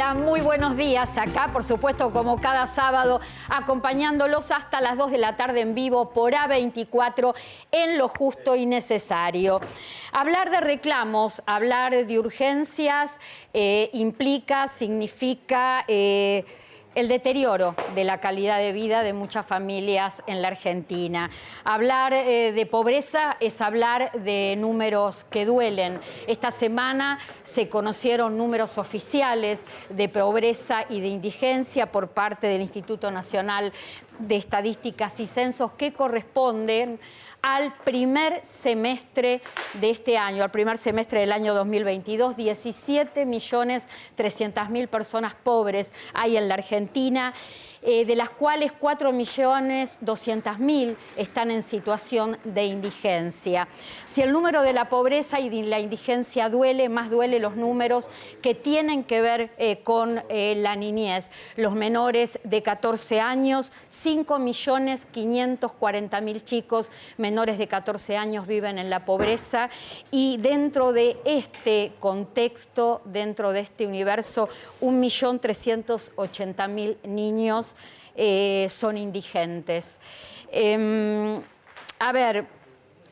Hola, muy buenos días. Acá, por supuesto, como cada sábado, acompañándolos hasta las 2 de la tarde en vivo por A24 en Lo Justo y Necesario. Hablar de reclamos, hablar de urgencias significa el deterioro de la calidad de vida de muchas familias en la Argentina. Hablar de pobreza es hablar de números que duelen. Esta semana se conocieron números oficiales de pobreza y de indigencia por parte del Instituto Nacional de Estadísticas y Censos que corresponden al primer semestre de este año, al primer semestre del año 2022, 17.300.000 personas pobres hay en la Argentina, de las cuales 4.200.000 están en situación de indigencia. Si el número de la pobreza y de la indigencia duele, más duele los números que tienen que ver con la niñez. Los menores de 14 años, 5.540.000 chicos menores de 14 años viven en la pobreza, y dentro de este contexto, dentro de este universo, 1.380.000 niños son indigentes. A ver,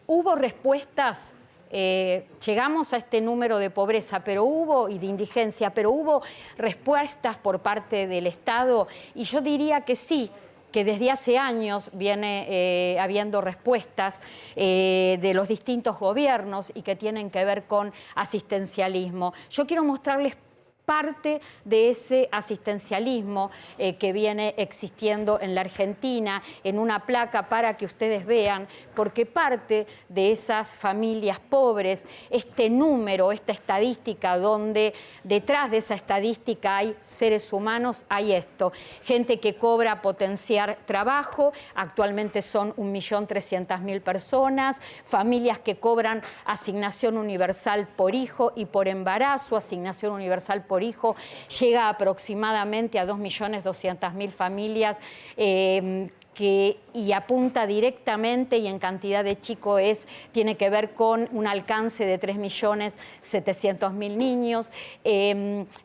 hubo respuestas. Llegamos a este número de pobreza y de indigencia, pero hubo respuestas por parte del Estado, y yo diría que sí, que desde hace años viene habiendo respuestas de los distintos gobiernos y que tienen que ver con asistencialismo. Yo quiero mostrarles parte de ese asistencialismo que viene existiendo en la Argentina en una placa para que ustedes vean, porque parte de esas familias pobres, este número, esta estadística, donde detrás de esa estadística hay seres humanos, hay esto: gente que cobra potenciar trabajo, actualmente son 1.300.000 personas, familias que cobran asignación universal por hijo y por embarazo, asignación universal por hijo, llega aproximadamente a 2.200.000 familias y apunta directamente, y en cantidad de chicos tiene que ver con un alcance de 3.700.000 niños.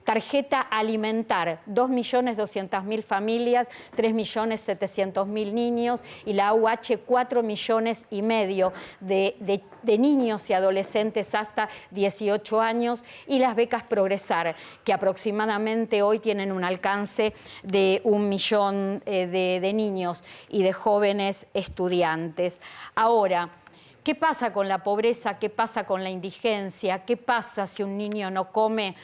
Tarjeta alimentar, 2.200.000 familias, 3.700.000 niños, y la AUH 4,5 millones de niños y adolescentes hasta 18 años, y las becas Progresar, que aproximadamente hoy tienen un alcance de 1 millón de niños y de jóvenes estudiantes. Ahora, ¿qué pasa con la pobreza? ¿Qué pasa con la indigencia? ¿Qué pasa si un niño no come?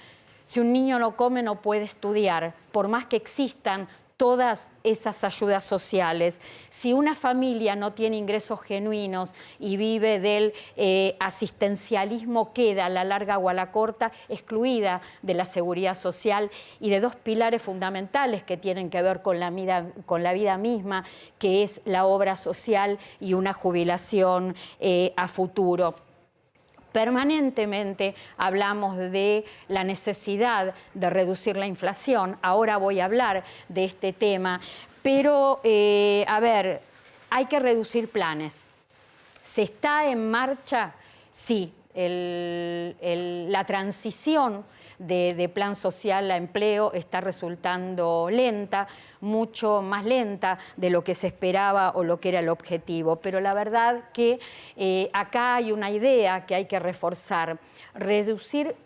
Si un niño no come, no puede estudiar, por más que existan todas esas ayudas sociales. Si una familia no tiene ingresos genuinos y vive del asistencialismo, queda a la larga o a la corta excluida de la seguridad social y de dos pilares fundamentales que tienen que ver con la vida misma, que es la obra social y una jubilación a futuro. Permanentemente hablamos de la necesidad de reducir la inflación. Ahora voy a hablar de este tema, pero a ver, hay que reducir planes. ¿Se está en marcha? Sí, la transición de plan social a empleo está resultando lenta, mucho más lenta de lo que se esperaba o lo que era el objetivo. Pero la verdad que acá hay una idea que hay que reforzar: reducir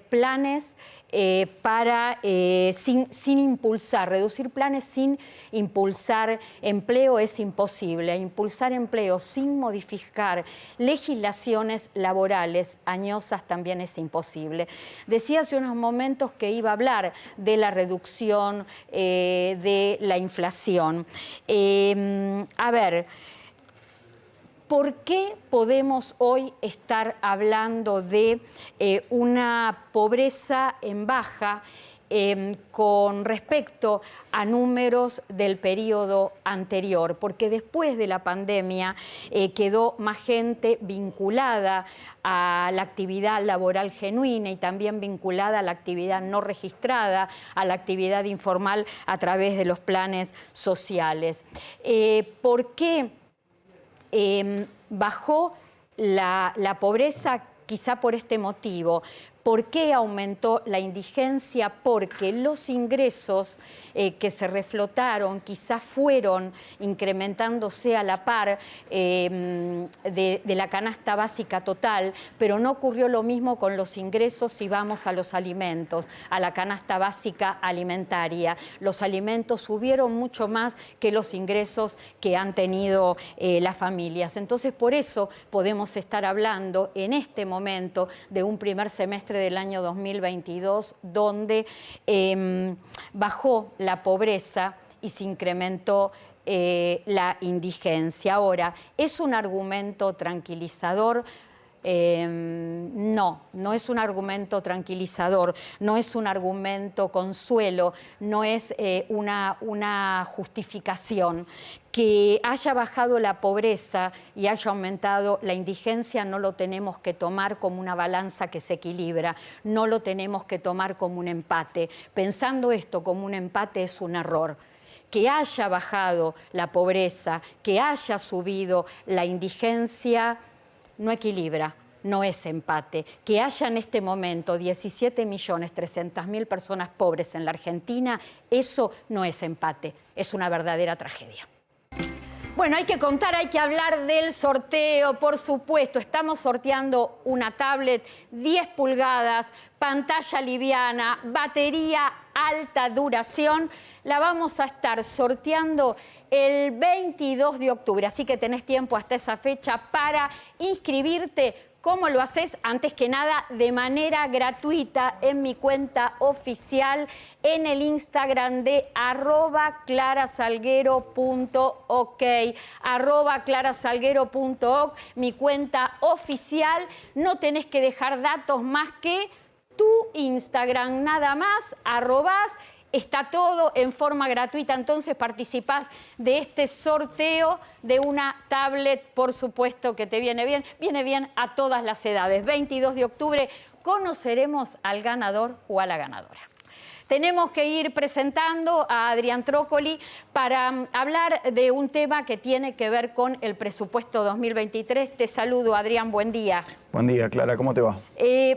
planes sin impulsar, reducir planes sin impulsar empleo es imposible. Impulsar empleo sin modificar legislaciones laborales añosas también es imposible. Decía hace unos momentos que iba a hablar de la reducción de la inflación. A ver, ¿por qué podemos hoy estar hablando de una pobreza en baja con respecto a números del periodo anterior? Porque después de la pandemia quedó más gente vinculada a la actividad laboral genuina y también vinculada a la actividad no registrada, a la actividad informal a través de los planes sociales. ¿Por qué bajó la pobreza? Quizá por este motivo, ¿Por qué aumentó la indigencia? Porque los ingresos que se reflotaron quizás fueron incrementándose a la par de la canasta básica total, pero no ocurrió lo mismo con los ingresos si vamos a los alimentos, a la canasta básica alimentaria. Los alimentos subieron mucho más que los ingresos que han tenido las familias. Entonces, por eso podemos estar hablando en este momento de un primer semestre del año 2022 donde bajó la pobreza y se incrementó la indigencia. Ahora, ¿es un argumento tranquilizador? No es un argumento tranquilizador, no es un argumento consuelo, no es una justificación. Que haya bajado la pobreza y haya aumentado la indigencia no lo tenemos que tomar como una balanza que se equilibra, no lo tenemos que tomar como un empate. Pensando esto como un empate es un error. Que haya bajado la pobreza, que haya subido la indigencia, no equilibra, no es empate. Que haya en este momento 17.300.000 personas pobres en la Argentina, eso no es empate, es una verdadera tragedia. Bueno, hay que contar, hay que hablar del sorteo, por supuesto. Estamos sorteando una tablet 10 pulgadas, pantalla liviana, batería alta duración. La vamos a estar sorteando el 22 de octubre, así que tenés tiempo hasta esa fecha para inscribirte. ¿Cómo lo haces? Antes que nada, de manera gratuita en mi cuenta oficial en el Instagram de @clarasalguero.ok, @clarasalguero.ok, mi cuenta oficial. No tenés que dejar datos más que tu Instagram, nada más, arrobás. Está todo en forma gratuita, entonces participás de este sorteo de una tablet, por supuesto que te viene bien a todas las edades. 22 de octubre conoceremos al ganador o a la ganadora. Tenemos que ir presentando a Adrián Trócoli para hablar de un tema que tiene que ver con el presupuesto 2023. Te saludo, Adrián, buen día. Buen día, Clara, ¿cómo te va?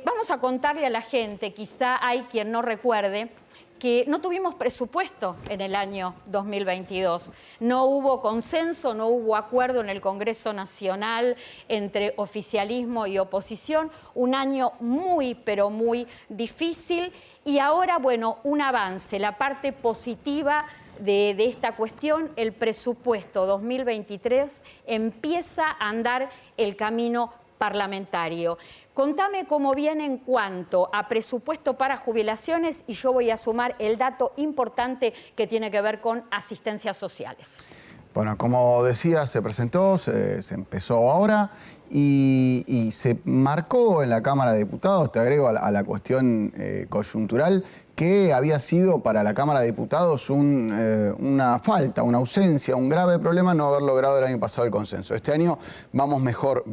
Vamos a contarle a la gente, quizá hay quien no recuerde, que no tuvimos presupuesto en el año 2022. No hubo consenso, no hubo acuerdo en el Congreso Nacional entre oficialismo y oposición. Un año muy, pero muy difícil. Y ahora, bueno, un avance, la parte positiva de esta cuestión, el presupuesto 2023 empieza a andar el camino parlamentario. Contame cómo viene en cuanto a presupuesto para jubilaciones y yo voy a sumar el dato importante que tiene que ver con asistencias sociales. Bueno, como decía, se presentó, se empezó ahora y se marcó en la Cámara de Diputados, te agrego a la cuestión coyuntural, que había sido para la Cámara de Diputados una falta, una ausencia, un grave problema no haber logrado el año pasado el consenso. Este año vamos mejor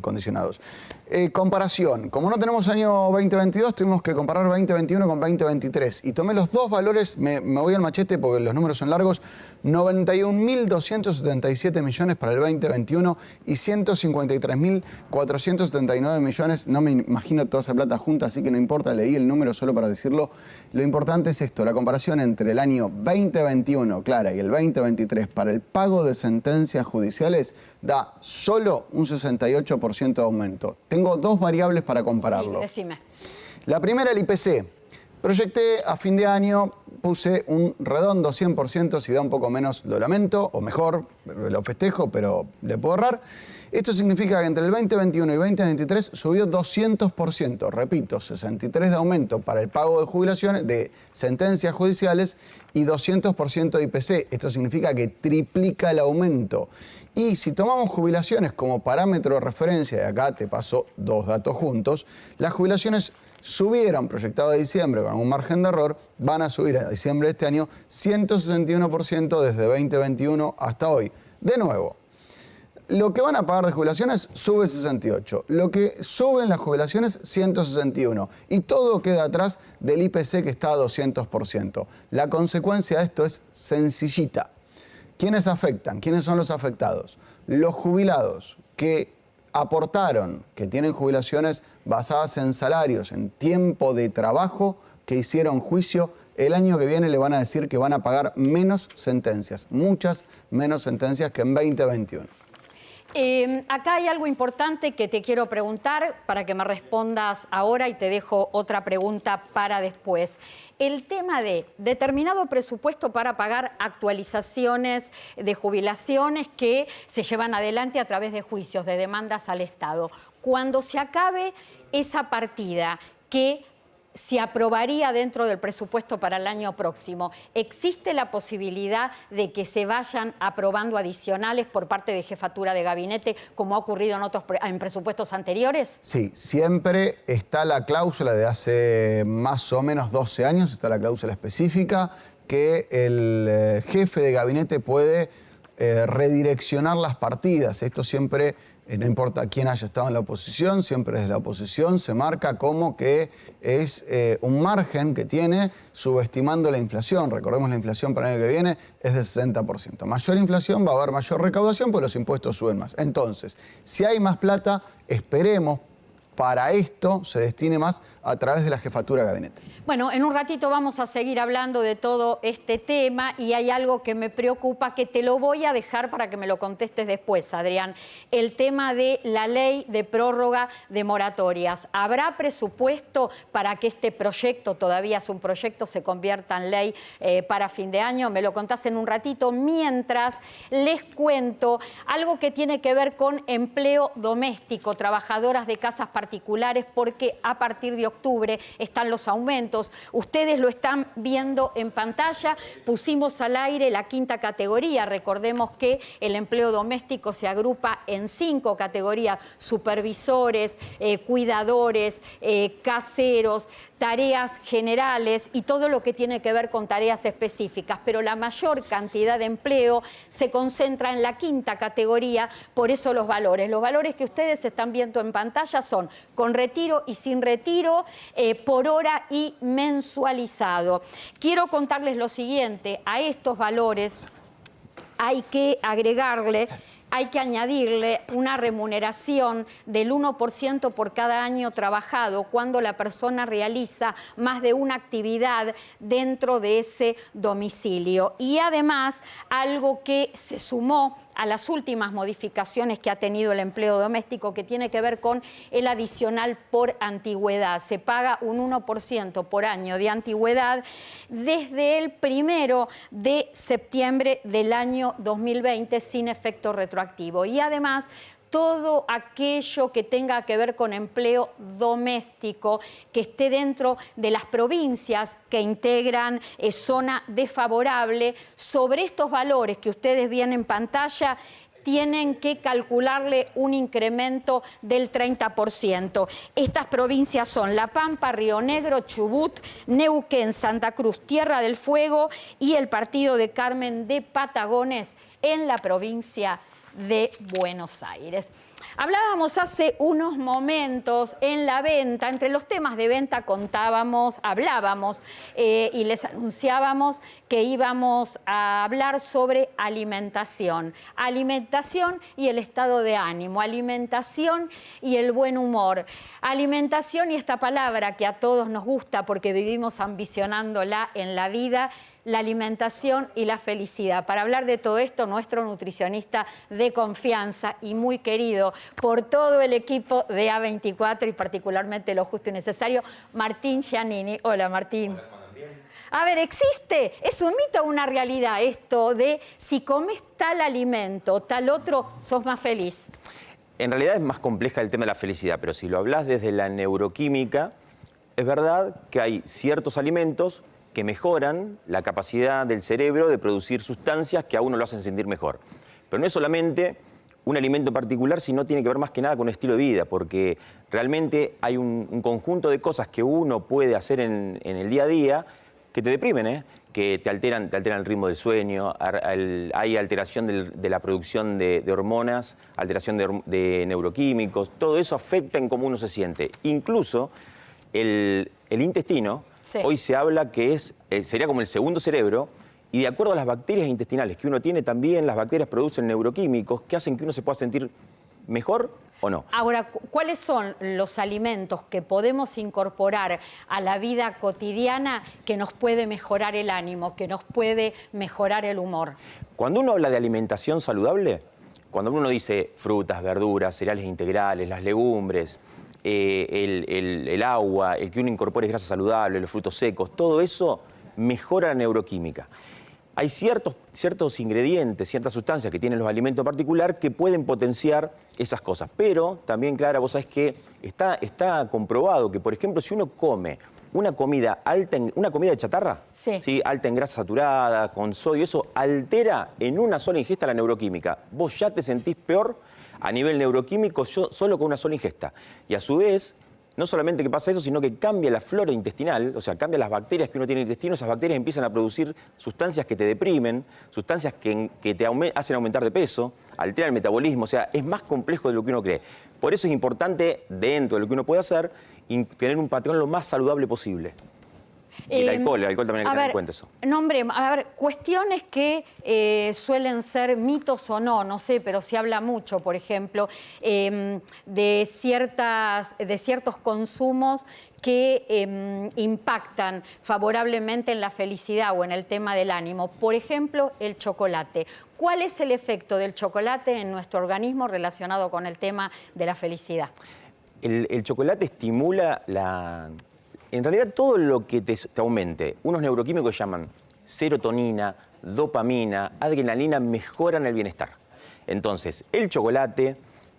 condicionados. Comparación. Como no tenemos año 2022, tuvimos que comparar 2021 con 2023. Y tomé los dos valores, me voy al machete porque los números son largos, 91.277 millones para el 2021 y 153.479 millones. No me imagino toda esa plata junta, así que no importa, leí el número solo para decirlo. Lo importante es esto, la comparación entre el año 2021, Clara, y el 2023 para el pago de sentencias judiciales da solo un 68% de aumento. Tengo dos variables para compararlo. Sí, decime. La primera, el IPC. Proyecté a fin de año, puse un redondo 100%, si da un poco menos lo lamento, o mejor, lo festejo, pero le puedo ahorrar. Esto significa que entre el 2021 y 2023 subió 200%, repito, 63% de aumento para el pago de jubilaciones, de sentencias judiciales y 200% de IPC. Esto significa que triplica el aumento. Y si tomamos jubilaciones como parámetro de referencia, y acá te paso dos datos juntos, las jubilaciones subieron, proyectado a diciembre con un margen de error, van a subir a diciembre de este año 161% desde 2021 hasta hoy. De nuevo, lo que van a pagar de jubilaciones sube 68%. Lo que suben las jubilaciones, 161%. Y todo queda atrás del IPC que está a 200%. La consecuencia de esto es sencillita. ¿Quiénes afectan? ¿Quiénes son los afectados? Los jubilados que aportaron, que tienen jubilaciones basadas en salarios, en tiempo de trabajo que hicieron juicio, el año que viene le van a decir que van a pagar menos sentencias, muchas menos sentencias que en 2021. Acá hay algo importante que te quiero preguntar para que me respondas ahora y te dejo otra pregunta para después. El tema de determinado presupuesto para pagar actualizaciones de jubilaciones que se llevan adelante a través de juicios, de demandas al Estado. Cuando se acabe esa partida que se aprobaría dentro del presupuesto para el año próximo, ¿existe la posibilidad de que se vayan aprobando adicionales por parte de jefatura de gabinete, como ha ocurrido en presupuestos anteriores? Sí, siempre está la cláusula de hace más o menos 12 años, está la cláusula específica, que el jefe de gabinete puede redireccionar las partidas. Esto siempre, no importa quién haya estado en la oposición, siempre desde la oposición se marca como que es un margen que tiene subestimando la inflación. Recordemos, la inflación para el año que viene es del 60%. Mayor inflación va a haber mayor recaudación, pues los impuestos suben más. Entonces, si hay más plata, esperemos para esto se destine más a través de la jefatura de gabinete. Bueno, en un ratito vamos a seguir hablando de todo este tema y hay algo que me preocupa, que te lo voy a dejar para que me lo contestes después, Adrián. El tema de la ley de prórroga de moratorias. ¿Habrá presupuesto para que este proyecto, todavía es un proyecto, se convierta en ley para fin de año? Me lo contás en un ratito. Mientras les cuento algo que tiene que ver con empleo doméstico, trabajadoras de casas particulares, porque a partir de octubre están los aumentos. Ustedes lo están viendo en pantalla. Pusimos al aire la quinta categoría. Recordemos que el empleo doméstico se agrupa en 5 categorías: supervisores, cuidadores, caseros, tareas generales y todo lo que tiene que ver con tareas específicas. Pero la mayor cantidad de empleo se concentra en la quinta categoría, por eso los valores. Los valores que ustedes están viendo en pantalla son con retiro y sin retiro, por hora y mensualizado. Quiero contarles lo siguiente: a estos valores hay que agregarle, hay que añadirle una remuneración del 1% por cada año trabajado cuando la persona realiza más de una actividad dentro de ese domicilio. Y además, algo que se sumó a las últimas modificaciones que ha tenido el empleo doméstico, que tiene que ver con el adicional por antigüedad. Se paga un 1% por año de antigüedad desde el 1 de septiembre del año 2020 sin efecto retroactivo. Y además, todo aquello que tenga que ver con empleo doméstico que esté dentro de las provincias que integran zona desfavorable, sobre estos valores que ustedes ven en pantalla, tienen que calcularle un incremento del 30%. Estas provincias son La Pampa, Río Negro, Chubut, Neuquén, Santa Cruz, Tierra del Fuego y el partido de Carmen de Patagones en la provincia de Buenos Aires. Hablábamos hace unos momentos en la venta, entre los temas de venta hablábamos y les anunciábamos que íbamos a hablar sobre alimentación. Alimentación y el estado de ánimo, alimentación y el buen humor. Alimentación y esta palabra que a todos nos gusta porque vivimos ambicionándola en la vida, la alimentación y la felicidad. Para hablar de todo esto, nuestro nutricionista de confianza y muy querido por todo el equipo de A24 y particularmente Lo Justo y Necesario, Martín Giannini. Hola, Martín. Hola, bien. A ver, ¿existe? ¿Es un mito o una realidad esto de si comes tal alimento, tal otro, sos más feliz? En realidad es más compleja el tema de la felicidad, pero si lo hablas desde la neuroquímica, es verdad que hay ciertos alimentos que mejoran la capacidad del cerebro de producir sustancias que a uno lo hacen sentir mejor. Pero no es solamente un alimento particular, sino tiene que ver más que nada con un estilo de vida, porque realmente hay un conjunto de cosas que uno puede hacer en el día a día que te deprimen, que te alteran el ritmo del sueño, hay alteración de la producción de hormonas, alteración de neuroquímicos, todo eso afecta en cómo uno se siente. Incluso el intestino, sí, hoy se habla que sería como el segundo cerebro, y de acuerdo a las bacterias intestinales que uno tiene, también las bacterias producen neuroquímicos que hacen que uno se pueda sentir mejor o no. Ahora, ¿cuáles son los alimentos que podemos incorporar a la vida cotidiana que nos puede mejorar el ánimo, que nos puede mejorar el humor? Cuando uno habla de alimentación saludable, cuando uno dice frutas, verduras, cereales integrales, las legumbres, el agua, el que uno incorpore grasa saludable, los frutos secos, todo eso mejora la neuroquímica. Hay ciertos ingredientes, ciertas sustancias que tienen los alimentos en particular que pueden potenciar esas cosas. Pero también, Clara, vos sabés que está comprobado que, por ejemplo, si uno come una comida una comida de chatarra, sí, alta en grasa saturada, con sodio, eso altera en una sola ingesta la neuroquímica. Vos ya te sentís peor a nivel neuroquímico solo con una sola ingesta. Y a su vez, no solamente que pasa eso, sino que cambia la flora intestinal, o sea, cambia las bacterias que uno tiene en el intestino, esas bacterias empiezan a producir sustancias que te deprimen, sustancias que te hacen aumentar de peso, alteran el metabolismo, o sea, es más complejo de lo que uno cree. Por eso es importante, dentro de lo que uno puede hacer, tener un patrón lo más saludable posible. Y el alcohol también hay que tener en cuenta eso. No, hombre, a ver, cuestiones que suelen ser mitos o no sé, pero se habla mucho, por ejemplo, de ciertos consumos que impactan favorablemente en la felicidad o en el tema del ánimo. Por ejemplo, el chocolate. ¿Cuál es el efecto del chocolate en nuestro organismo relacionado con el tema de la felicidad? El chocolate estimula en realidad todo lo que te aumente. Unos neuroquímicos que llaman serotonina, dopamina, adrenalina, mejoran el bienestar. Entonces, el chocolate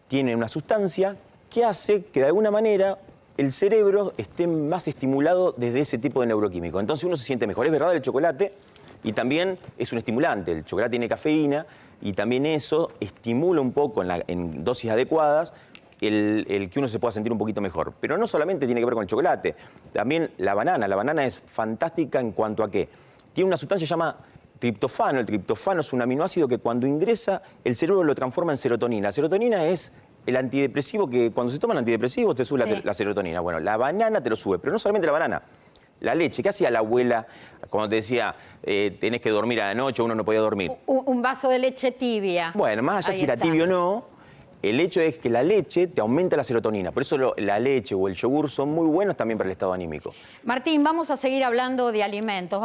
tiene una sustancia que hace que de alguna manera el cerebro esté más estimulado desde ese tipo de neuroquímico. Entonces uno se siente mejor. Es verdad el chocolate y también es un estimulante. El chocolate tiene cafeína y también eso estimula un poco en dosis adecuadas el que uno se pueda sentir un poquito mejor. Pero no solamente tiene que ver con el chocolate, también la banana. La banana es fantástica en cuanto a que tiene una sustancia que se llama triptofano. El triptofano es un aminoácido que cuando ingresa el cerebro lo transforma en serotonina. La serotonina es el antidepresivo que cuando se toman antidepresivos te sube la serotonina. Bueno, la banana te lo sube, pero no solamente la banana. La leche, ¿qué hacía la abuela cuando te decía tenés que dormir a la noche, uno no podía dormir? Un vaso de leche tibia. Bueno, más allá si era tibio o no, el hecho es que la leche te aumenta la serotonina. Por eso la leche o el yogur son muy buenos también para el estado anímico. Martín, vamos a seguir hablando de alimentos.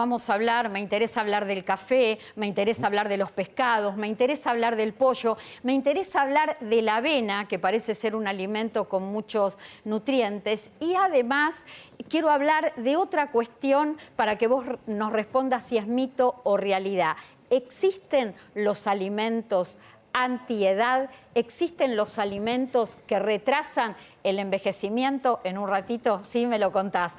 Me interesa hablar del café, me interesa hablar de los pescados, me interesa hablar del pollo, me interesa hablar de la avena, que parece ser un alimento con muchos nutrientes. Y además quiero hablar de otra cuestión para que vos nos respondas si es mito o realidad. ¿Existen los alimentos antiedad? ¿Existen los alimentos que retrasan el envejecimiento? En un ratito, sí, me lo contás.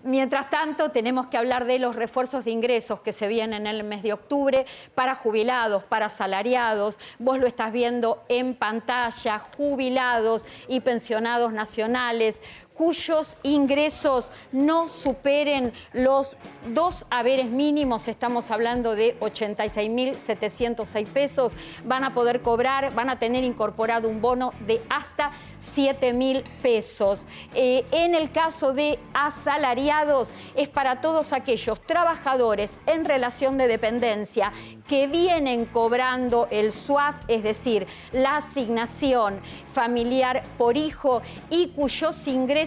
Mientras tanto, tenemos que hablar de los refuerzos de ingresos que se vienen en el mes de octubre para jubilados, para asalariados. Vos lo estás viendo en pantalla, jubilados y pensionados nacionales cuyos ingresos no superen los 2 haberes mínimos, estamos hablando de 86.706 pesos, van a poder cobrar, van a tener incorporado un bono de hasta 7.000 pesos. En el caso de asalariados, es para todos aquellos trabajadores en relación de dependencia que vienen cobrando el SUAF, es decir, la asignación familiar por hijo, y cuyos ingresos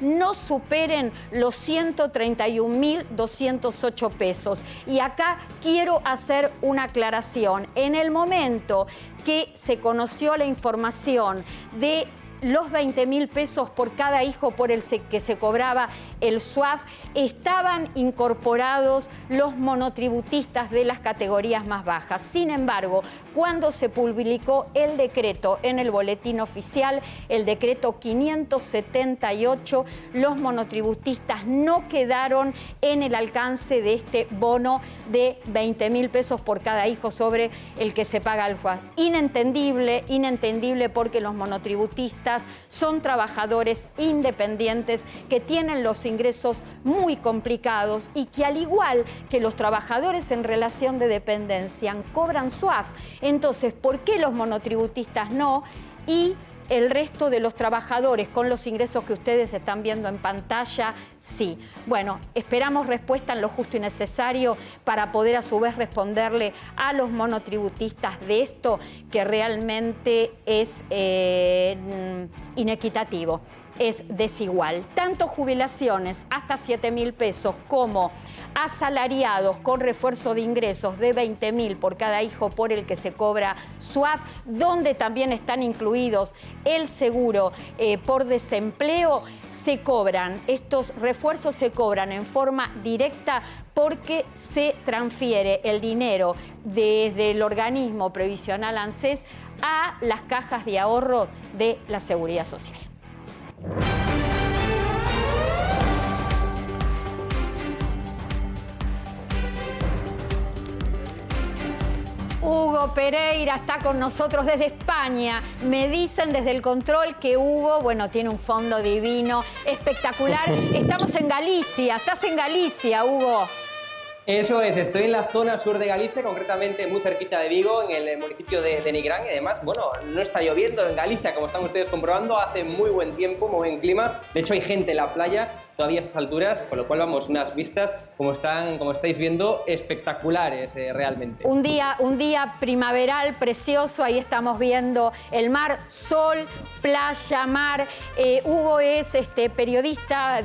no superen los 131.208 pesos. Y acá quiero hacer una aclaración. En el momento que se conoció la información de los 20.000 pesos por cada hijo por el que se cobraba el SUAF, estaban incorporados los monotributistas de las categorías más bajas. Sin embargo, cuando se publicó el decreto en el boletín oficial, el decreto 578, los monotributistas no quedaron en el alcance de este bono de 20.000 pesos por cada hijo sobre el que se paga el SUAF. Inentendible porque los monotributistas son trabajadores independientes que tienen los ingresos muy complicados y que, al igual que los trabajadores en relación de dependencia, cobran SUAF. Entonces, ¿por qué los monotributistas no? Y El resto de los trabajadores con los ingresos que ustedes están viendo en pantalla, sí. Bueno, esperamos respuesta en lo justo y necesario para poder a su vez responderle a los monotributistas de esto que realmente es inequitativo, es desigual. Tanto jubilaciones hasta 7.000 pesos como asalariados con refuerzo de ingresos de 20.000 por cada hijo por el que se cobra SUAP, donde también están incluidos el seguro por desempleo, se cobran, estos refuerzos se cobran en forma directa porque se transfiere el dinero desde el organismo previsional ANSES a las cajas de ahorro de la Seguridad Social. Hugo Pereira está con nosotros desde España. Me dicen desde el control que Hugo, bueno, tiene un fondo divino, espectacular. Estamos en Galicia. ¿Estás en Galicia, Hugo? Eso es, estoy en la zona sur de Galicia, concretamente muy cerquita de Vigo, en el municipio de Nigrán, y además, bueno, no está lloviendo en Galicia, como están ustedes comprobando, hace muy buen tiempo, muy buen clima, de hecho hay gente en la playa todavía a esas alturas, con lo cual vamos, unas vistas, como estáis viendo, espectaculares realmente. Un día primaveral precioso, ahí estamos viendo el mar, sol, playa, mar. Hugo es periodista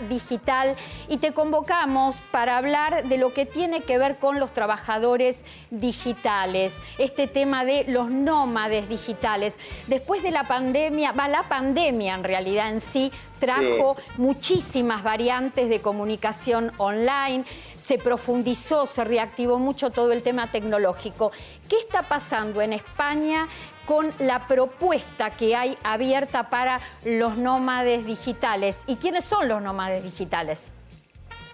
digital y te convocamos para hablar de lo que tiene que ver con los trabajadores digitales, este tema de los nómades digitales. Después de la pandemia, la pandemia en realidad en sí trajo muchísimas variantes de comunicación online, se profundizó, se reactivó mucho todo el tema tecnológico. ¿Qué está pasando en España con la propuesta que hay abierta para los nómades digitales? ¿Y quiénes son los nómades digitales?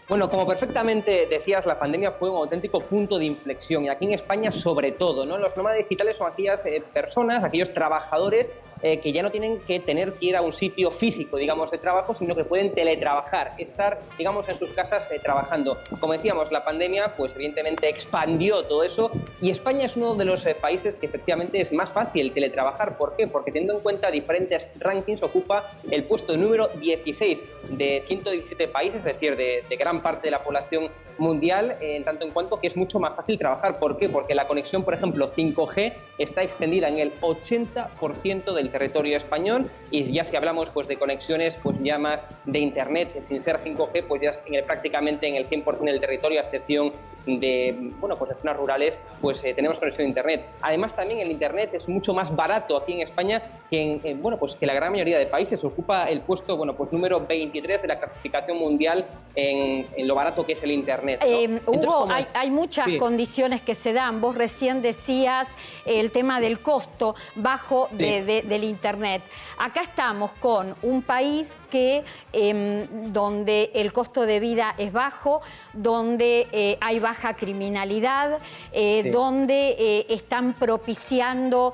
Bueno, como perfectamente decías, la pandemia fue un auténtico punto de inflexión y aquí en España sobre todo, ¿no? Los nómadas digitales son aquellas personas, aquellos trabajadores que ya no tienen que tener que ir a un sitio físico, digamos, de trabajo, sino que pueden teletrabajar, estar, digamos, en sus casas trabajando. Como decíamos, la pandemia, pues evidentemente expandió todo eso y España es uno de los países que efectivamente es más fácil teletrabajar. ¿Por qué? Porque teniendo en cuenta diferentes rankings ocupa el puesto número 16 de 117 países, es decir, de gran parte de la población mundial, en tanto en cuanto que es mucho más fácil trabajar. ¿Por qué? Porque la conexión, por ejemplo, 5G está extendida en el 80% del territorio español y ya si hablamos pues de conexiones pues ya más de internet sin ser 5G, pues ya prácticamente en el 100% del territorio, a excepción de, bueno, pues de zonas rurales, pues tenemos conexión de internet. Además también el internet es mucho más barato aquí en España que bueno, pues que la gran mayoría de países. Ocupa el puesto, bueno, pues número 23 de la clasificación mundial en lo barato que es el internet, ¿no? Hugo, hay muchas condiciones que se dan. Vos recién decías el tema del costo bajo del internet. Acá estamos con un país que donde el costo de vida es bajo, donde hay baja criminalidad, donde están propiciando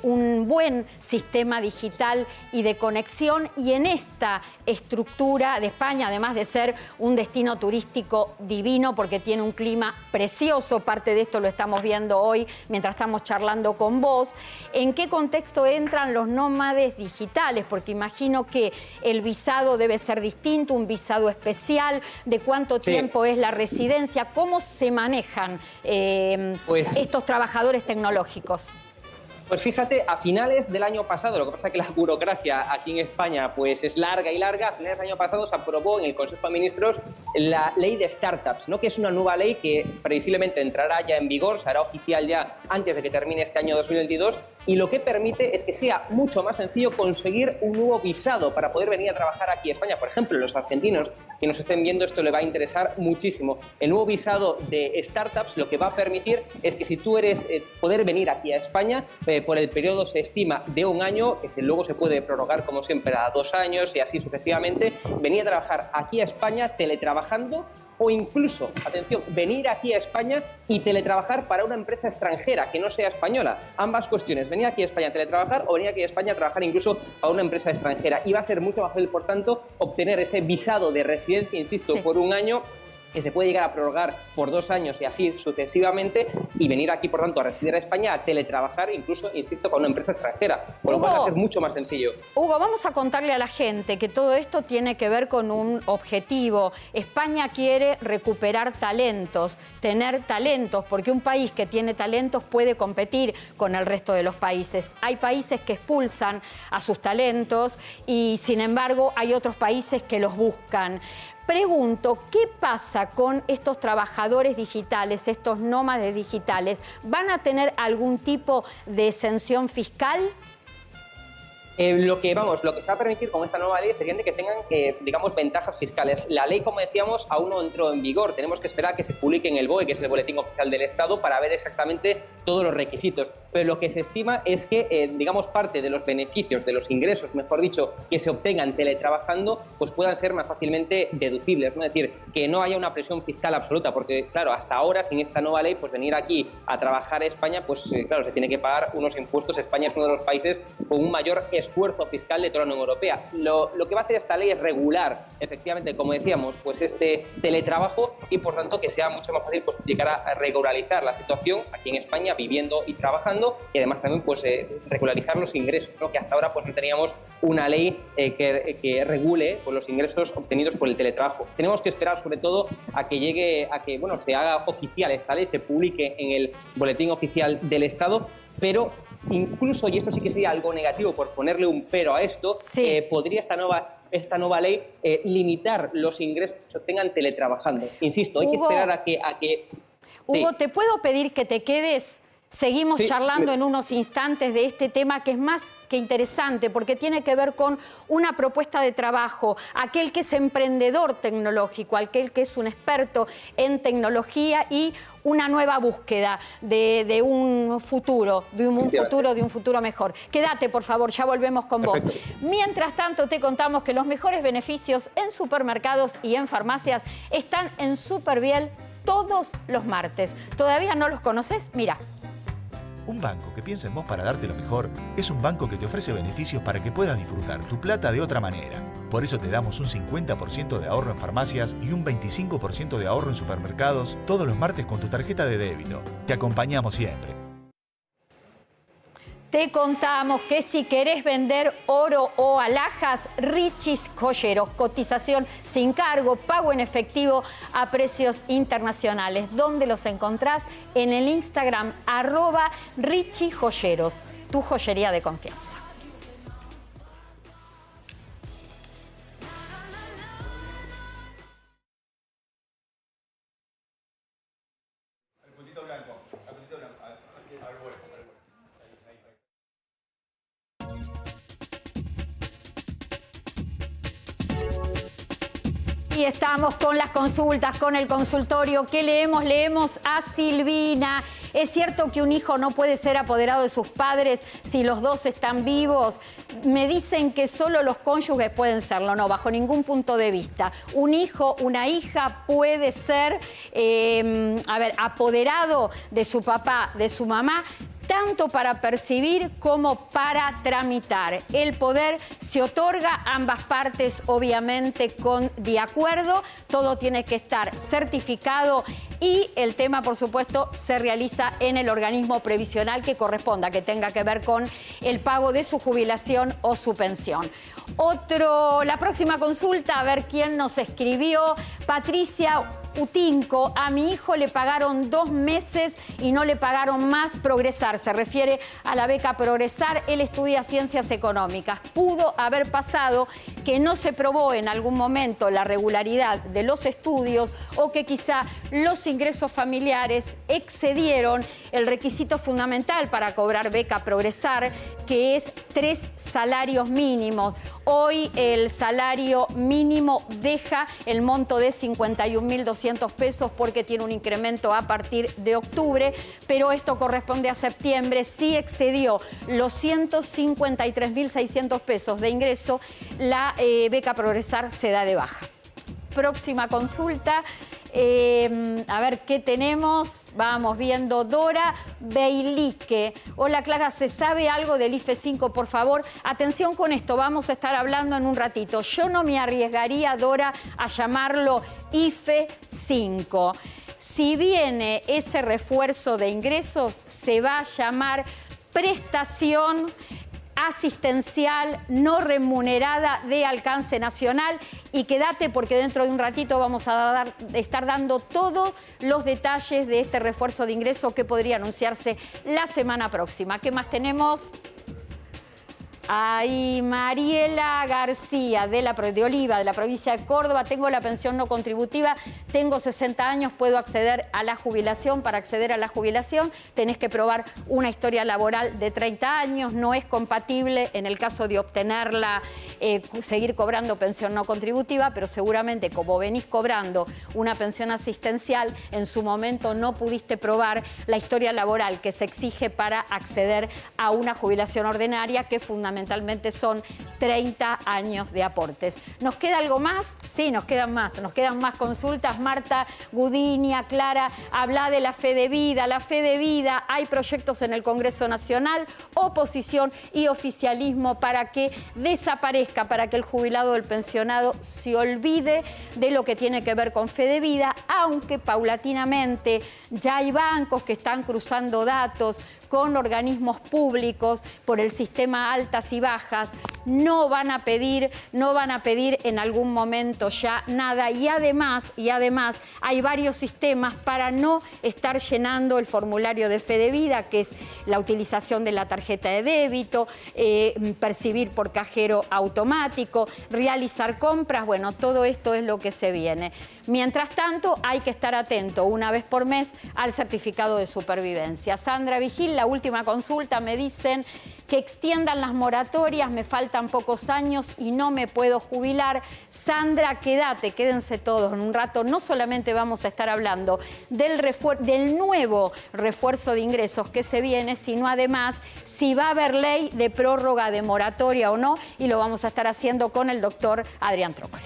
un buen sistema digital y de conexión, y en esta estructura de España, además de ser un destino turístico divino porque tiene un clima precioso, parte de esto lo estamos viendo hoy mientras estamos charlando con vos, ¿en qué contexto entran los nómades digitales? Porque imagino que el visado debe ser distinto, un visado especial, de cuánto tiempo es la residencia, cómo se manejan estos trabajadores tecnológicos. Pues fíjate, a finales del año pasado, lo que pasa es que la burocracia aquí en España pues es larga y larga, a finales del año pasado se aprobó en el Consejo de Ministros la ley de startups, ¿no? Que es una nueva ley que previsiblemente entrará ya en vigor, se hará oficial ya antes de que termine este año 2022, y lo que permite es que sea mucho más sencillo conseguir un nuevo visado para poder venir a trabajar aquí en España. Por ejemplo, los argentinos que nos estén viendo, esto le va a interesar muchísimo. El nuevo visado de startups lo que va a permitir es que si tú eres poder venir aquí a España, por el periodo se estima de 1 año, que luego se puede prorrogar como siempre a 2 años y así sucesivamente, venir a trabajar aquí a España teletrabajando, o incluso, atención, venir aquí a España y teletrabajar para una empresa extranjera que no sea española. Ambas cuestiones, venir aquí a España a teletrabajar o venir aquí a España a trabajar incluso para una empresa extranjera. Y va a ser mucho más fácil, por tanto, obtener ese visado de residencia, insisto, por 1 año, que se puede llegar a prorrogar por 2 años y así sucesivamente, y venir aquí, por tanto, a residir a España, a teletrabajar, incluso, insisto, con una empresa extranjera, con lo cual va a ser mucho más sencillo. Hugo, vamos a contarle a la gente que todo esto tiene que ver con un objetivo. España quiere recuperar talentos, tener talentos, porque un país que tiene talentos puede competir con el resto de los países. Hay países que expulsan a sus talentos y, sin embargo, hay otros países que los buscan. Pregunto, ¿qué pasa con estos trabajadores digitales, estos nómades digitales? ¿Van a tener algún tipo de exención fiscal? Lo que se va a permitir con esta nueva ley sería que tengan, digamos, ventajas fiscales. La ley, como decíamos, aún no entró en vigor. Tenemos que esperar a que se publique en el BOE, que es el Boletín Oficial del Estado, para ver exactamente todos los requisitos. Pero lo que se estima es que, digamos, parte de los beneficios, de los ingresos, mejor dicho, que se obtengan teletrabajando, pues puedan ser más fácilmente deducibles, ¿no? Es decir, que no haya una presión fiscal absoluta, porque, claro, hasta ahora, sin esta nueva ley, pues venir aquí a trabajar a España, pues, claro, se tiene que pagar unos impuestos. España es uno de los países con un mayor esfuerzo fiscal de toda la Unión Europea. Lo que va a hacer esta ley es regular, efectivamente, como decíamos, pues este teletrabajo, y por tanto que sea mucho más fácil pues llegar a regularizar la situación aquí en España, viviendo y trabajando, y además también pues regularizar los ingresos, ¿no? Que hasta ahora pues no teníamos una ley que regule pues, los ingresos obtenidos por el teletrabajo. Tenemos que esperar sobre todo a que llegue, a que se haga oficial esta ley, se publique en el Boletín Oficial del Estado, pero incluso, y esto sí que sería algo negativo por ponerle un pero a esto, sí, podría esta nueva ley limitar los ingresos que se obtengan teletrabajando. Insisto, hay que esperar a que Hugo, ¿te puedo pedir que te quedes? Seguimos charlando en unos instantes de este tema que es más que interesante porque tiene que ver con una propuesta de trabajo, aquel que es emprendedor tecnológico, aquel que es un experto en tecnología y una nueva búsqueda de un futuro, de un futuro mejor. Quédate, por favor, ya volvemos con vos. Mientras tanto, te contamos que los mejores beneficios en supermercados y en farmacias están en Superviel todos los martes. ¿Todavía no los conoces? Mira. Un banco que piensa en vos para darte lo mejor es un banco que te ofrece beneficios para que puedas disfrutar tu plata de otra manera. Por eso te damos un 50% de ahorro en farmacias y un 25% de ahorro en supermercados todos los martes con tu tarjeta de débito. Te acompañamos siempre. Te contamos que si querés vender oro o alhajas, Richie's Joyeros, cotización sin cargo, pago en efectivo a precios internacionales. ¿Dónde los encontrás? En el Instagram, @RichieJoyeros, tu joyería de confianza. Y estamos con las consultas, con el consultorio. ¿Qué leemos? Leemos a Silvina. ¿Es cierto que un hijo no puede ser apoderado de sus padres si los dos están vivos? Me dicen que solo los cónyuges pueden serlo. No, bajo ningún punto de vista. Un hijo, una hija puede ser, apoderado de su papá, de su mamá, tanto para percibir como para tramitar. El poder se otorga a ambas partes, obviamente, de acuerdo. Todo tiene que estar certificado y el tema, por supuesto, se realiza en el organismo previsional que corresponda, que tenga que ver con el pago de su jubilación o su pensión. La próxima consulta, a ver quién nos escribió. Patricia Utinco: a mi hijo le pagaron 2 meses y no le pagaron más. Progresar, se refiere a la beca Progresar. Él estudia Ciencias Económicas. Pudo haber pasado que no se probó en algún momento la regularidad de los estudios o que quizá los ingresos familiares excedieron el requisito fundamental para cobrar beca Progresar, que es 3 salarios mínimos. Hoy el salario mínimo deja el monto de 51.200 pesos porque tiene un incremento a partir de octubre, pero esto corresponde a septiembre. Si excedió los 153.600 pesos de ingreso, la beca Progresar se da de baja. Próxima consulta. A ver qué tenemos. Vamos viendo. Dora Beilique. Hola, Clara, ¿se sabe algo del IFE 5, por favor? Atención con esto, vamos a estar hablando en un ratito. Yo no me arriesgaría, Dora, a llamarlo IFE 5. Si viene ese refuerzo de ingresos, se va a llamar prestación asistencial no remunerada de alcance nacional. Y quédate porque dentro de un ratito vamos a estar dando todos los detalles de este refuerzo de ingreso que podría anunciarse la semana próxima. ¿Qué más tenemos? Ahí, Mariela García, de Oliva, de la provincia de Córdoba. Tengo la pensión no contributiva, tengo 60 años, puedo acceder a la jubilación. Para acceder a la jubilación tenés que probar una historia laboral de 30 años. No es compatible en el caso de obtenerla, seguir cobrando pensión no contributiva, pero seguramente como venís cobrando una pensión asistencial, en su momento no pudiste probar la historia laboral que se exige para acceder a una jubilación ordinaria, que fundamentalmente son 30 años de aportes. ¿Nos queda algo más? Sí, nos quedan más consultas. Marta Gudiña, Clara, habla de la fe de vida. La fe de vida, hay proyectos en el Congreso Nacional, oposición y oficialismo para que desaparezca, para que el jubilado o el pensionado se olvide de lo que tiene que ver con fe de vida, aunque paulatinamente ya hay bancos que están cruzando datos con organismos públicos por el sistema altas y bajas. No van a pedir en algún momento ya nada, y además hay varios sistemas para no estar llenando el formulario de fe de vida, que es la utilización de la tarjeta de débito, percibir por cajero automático, realizar compras. Bueno, todo esto es lo que se viene. Mientras tanto, hay que estar atento una vez por mes al certificado de supervivencia. Sandra Vigil, la última consulta, me dicen que extiendan las moratorias, me faltan pocos años y no me puedo jubilar. Sandra, quédense todos en un rato. No solamente vamos a estar hablando del nuevo refuerzo de ingresos que se viene, sino además si va a haber ley de prórroga de moratoria o no, y lo vamos a estar haciendo con el doctor Adrián Trócoli.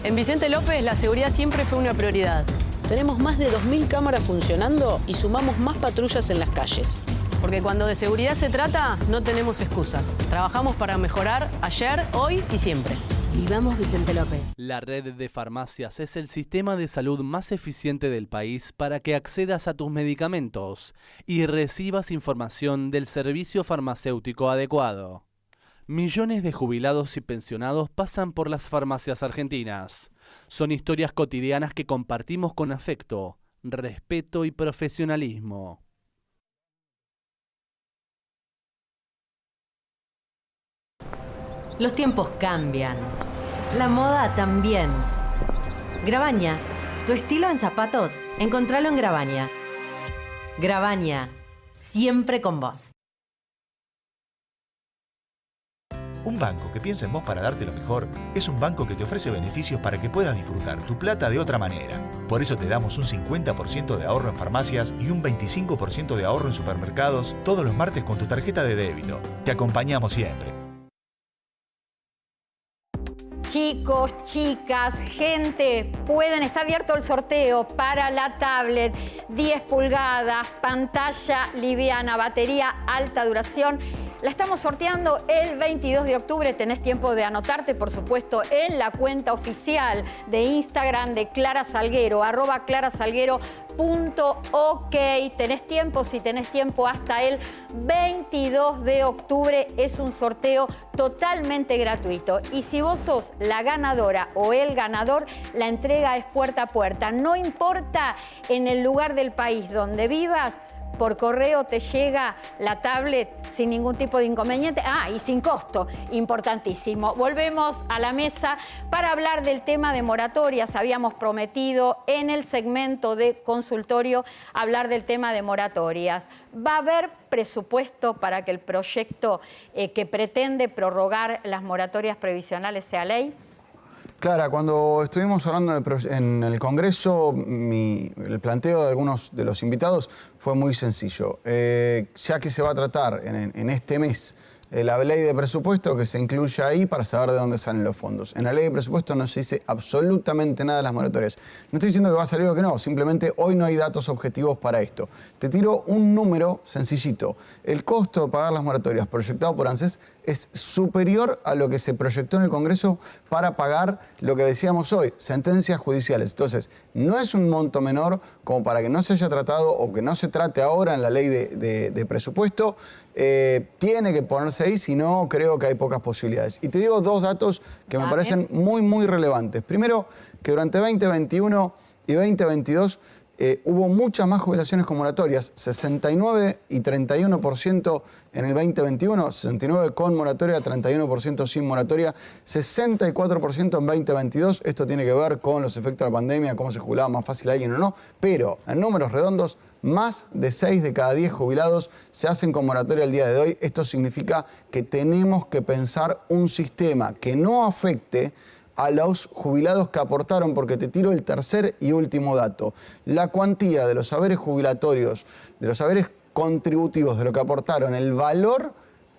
En Vicente López la seguridad siempre fue una prioridad. Tenemos más de 2.000 cámaras funcionando y sumamos más patrullas en las calles. Porque cuando de seguridad se trata, no tenemos excusas. Trabajamos para mejorar ayer, hoy y siempre. Vivamos Vicente López. La red de farmacias es el sistema de salud más eficiente del país para que accedas a tus medicamentos y recibas información del servicio farmacéutico adecuado. Millones de jubilados y pensionados pasan por las farmacias argentinas. Son historias cotidianas que compartimos con afecto, respeto y profesionalismo. Los tiempos cambian. La moda también. Grabaña. Tu estilo en zapatos, encontralo en Grabaña. Grabaña. Siempre con vos. Un banco que piensa en vos para darte lo mejor es un banco que te ofrece beneficios para que puedas disfrutar tu plata de otra manera. Por eso te damos un 50% de ahorro en farmacias y un 25% de ahorro en supermercados todos los martes con tu tarjeta de débito. Te acompañamos siempre. Chicos, chicas, gente, está abierto el sorteo para la tablet 10 pulgadas, pantalla liviana, batería alta duración. La estamos sorteando el 22 de octubre. Tenés tiempo de anotarte, por supuesto, en la cuenta oficial de Instagram de Clara Salguero, @clarasalguero.ok. Tenés tiempo, si tenés tiempo, hasta el 22 de octubre. Es un sorteo totalmente gratuito. Y si vos sos la ganadora o el ganador, la entrega es puerta a puerta. No importa en el lugar del país donde vivas, por correo te llega la tablet sin ningún tipo de inconveniente. Y sin costo, importantísimo. Volvemos a la mesa para hablar del tema de moratorias. Habíamos prometido en el segmento de consultorio hablar del tema de moratorias. ¿Va a haber presupuesto para que el proyecto que pretende prorrogar las moratorias previsionales sea ley? Clara, cuando estuvimos hablando en el Congreso, el planteo de algunos de los invitados fue muy sencillo. Ya que se va a tratar en este mes la ley de presupuesto, que se incluya ahí para saber de dónde salen los fondos. En la ley de presupuesto no se dice absolutamente nada de las moratorias. No estoy diciendo que va a salir o que no, simplemente hoy no hay datos objetivos para esto. Te tiro un número sencillito. El costo de pagar las moratorias proyectado por ANSES es superior a lo que se proyectó en el Congreso para pagar lo que decíamos hoy, sentencias judiciales. Entonces, no es un monto menor como para que no se haya tratado o que no se trate ahora en la ley de presupuesto. Tiene que ponerse ahí, si no, creo que hay pocas posibilidades. Y te digo dos datos que me parecen muy, muy relevantes. Primero, que durante 2021 y 2022 hubo muchas más jubilaciones con moratorias, 69 y 31% en el 2021, 69 con moratoria, 31% sin moratoria, 64% en 2022. Esto tiene que ver con los efectos de la pandemia, cómo se jubilaba más fácil a alguien o no, pero en números redondos, más de 6 de cada 10 jubilados se hacen con moratoria al día de hoy. Esto significa que tenemos que pensar un sistema que no afecte a los jubilados que aportaron, porque te tiro el tercer y último dato. La cuantía de los haberes jubilatorios, de los haberes contributivos, de lo que aportaron, el valor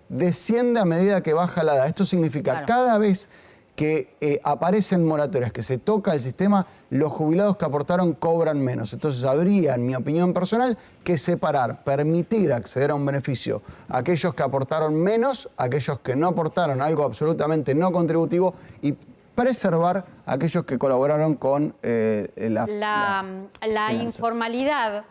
desciende a medida que baja la edad. Esto significa cada vez que aparecen moratorias, que se toca el sistema, los jubilados que aportaron cobran menos. Entonces habría, en mi opinión personal, que separar, permitir acceder a un beneficio a aquellos que aportaron menos, a aquellos que no aportaron algo absolutamente no contributivo y preservar a aquellos que colaboraron con la informalidad,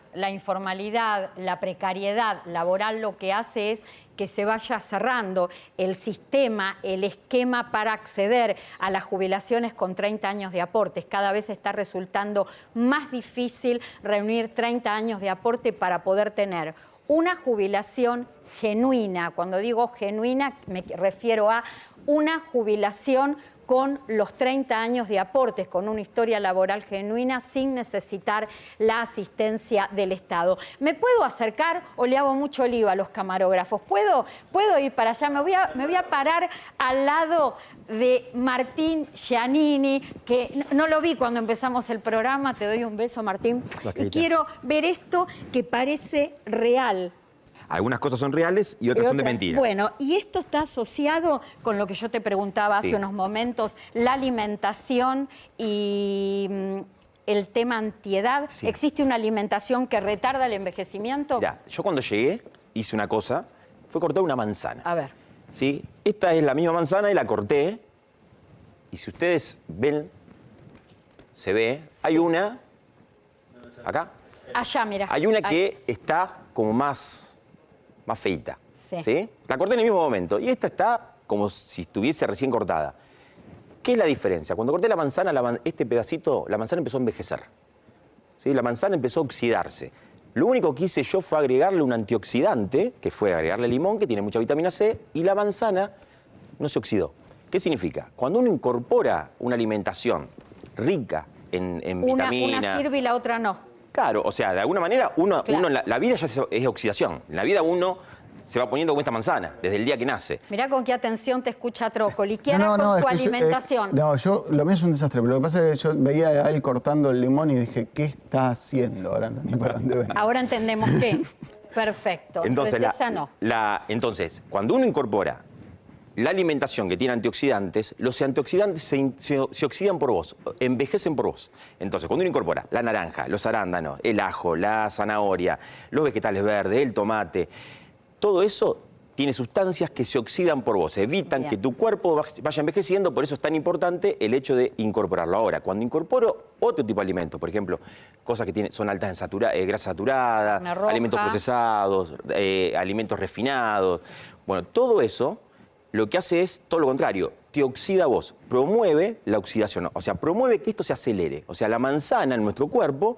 la precariedad laboral lo que hace es que se vaya cerrando el sistema, el esquema para acceder a las jubilaciones con 30 años de aportes. Cada vez está resultando más difícil reunir 30 años de aporte para poder tener una jubilación genuina. Cuando digo genuina me refiero a una jubilación con los 30 años de aportes, con una historia laboral genuina, sin necesitar la asistencia del Estado. ¿Me puedo acercar o le hago mucho lío a los camarógrafos? ¿Puedo ir para allá? Me voy a parar al lado de Martín Giannini, que no lo vi cuando empezamos el programa. Te doy un beso, Martín. Y quiero ver esto que parece real. Algunas cosas son reales y otras son de mentira. Bueno, y esto está asociado con lo que yo te preguntaba hace unos momentos, la alimentación y el tema antiedad. Sí. ¿Existe una alimentación que retarda el envejecimiento? Mirá, yo cuando llegué hice una cosa, fue cortar una manzana. A ver. ¿Sí? Esta es la misma manzana y la corté. Y si ustedes ven, se ve, hay una, acá. Allá, mira. Hay una que está como más feita. Sí. La corté en el mismo momento. Y esta está como si estuviese recién cortada. ¿Qué es la diferencia? Cuando corté la manzana, este pedacito, la manzana empezó a envejecer. ¿Sí? La manzana empezó a oxidarse. Lo único que hice yo fue agregarle un antioxidante, que fue agregarle limón, que tiene mucha vitamina C, y la manzana no se oxidó. ¿Qué significa? Cuando uno incorpora una alimentación rica en vitaminas... Una sirve y la otra no. Claro, o sea, de alguna manera uno la vida ya es oxidación. En la vida uno se va poniendo como esta manzana, desde el día que nace. Mirá con qué atención te escucha Trócoli. ¿Qué hará con su alimentación? Lo mío es un desastre, pero lo que pasa es que yo veía a él cortando el limón y dije, ¿qué está haciendo? Ahora entendí para dónde venía. Ahora entendemos qué. Perfecto. Entonces, esa no. Entonces, cuando uno incorpora la alimentación que tiene antioxidantes, los antioxidantes se oxidan por vos, envejecen por vos. Entonces, cuando uno incorpora la naranja, los arándanos, el ajo, la zanahoria, los vegetales verdes, el tomate, todo eso tiene sustancias que se oxidan por vos, evitan que tu cuerpo vaya envejeciendo, por eso es tan importante el hecho de incorporarlo. Ahora, cuando incorporo otro tipo de alimentos, por ejemplo, cosas que son altas en grasa saturada, alimentos procesados, alimentos refinados, bueno, todo eso lo que hace es todo lo contrario, te oxida a vos, promueve la oxidación, o sea, promueve que esto se acelere. O sea, la manzana en nuestro cuerpo